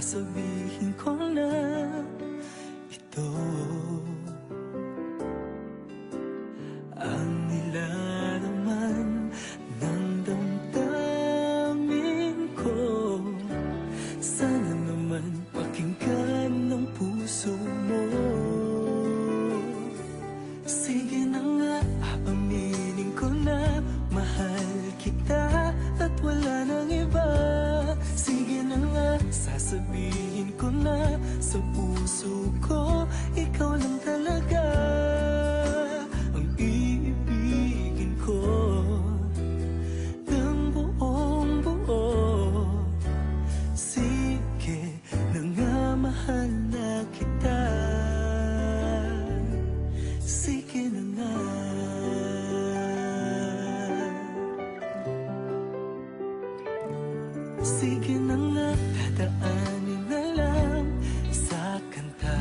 sasabihin ko na ito ang nilalaman ng damdamin ko. Sana naman pakinggan ng puso mo. Sige na nga, aaminin ko na mahal kita at wala nang iba. Sige na nga, sasabihin ko na sa puso ko, ikaw lang talaga ang iibigin ko ng buong buo. Sige na nga, mahal na kita. Sige na nga. Sige na nga, dadaanin na lang sa kanta.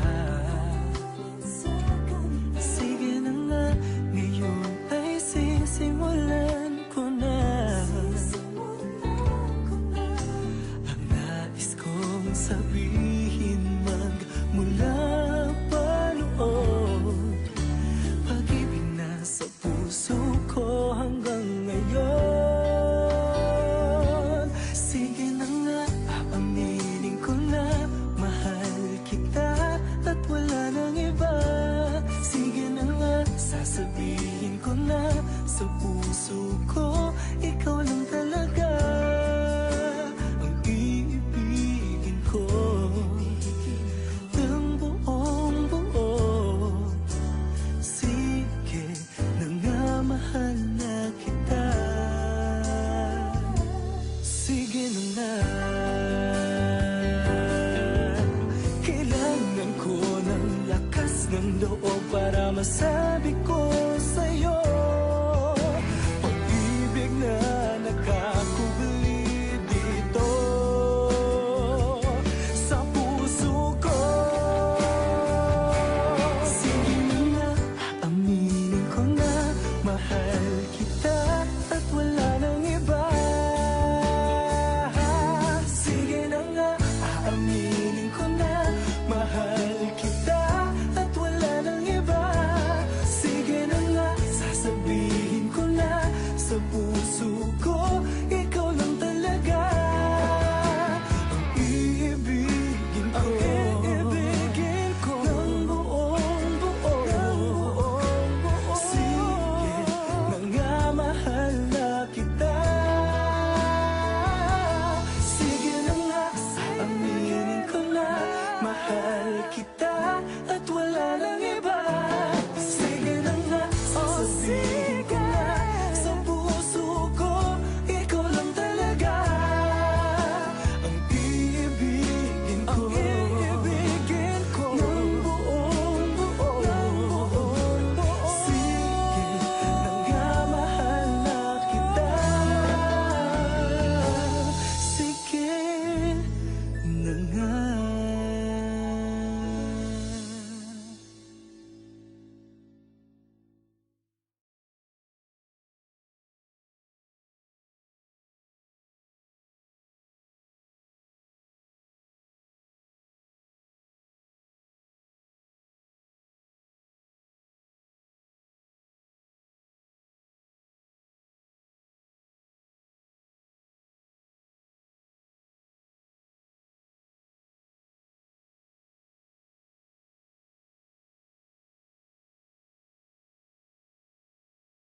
Sige na nga, ngayon ay sisimulan ko na ang nais kong sabihin magmula pa noon. Pag-ibig na sa puso ko hanggang ngayon. Sige na nga, aaminin ko na mahal kita at wala nang iba. Sige na nga, sasabihin ko na sa puso ko, ikaw lang talaga ang iibigin ko ng buong buo. Sige na nga, mahal na kita. Sige na nga. Kailangan ko ng lakas ng loob para masabi ko sa'yo, pag-ibig na nakakubli dito sa puso ko. Sige na nga, aaminin ko na mahal kita at wala nang iba. Sige na nga, aaminin ko na mahal kita at wala nang iba. Sige na nga, sasabihin ko na sa puso ko,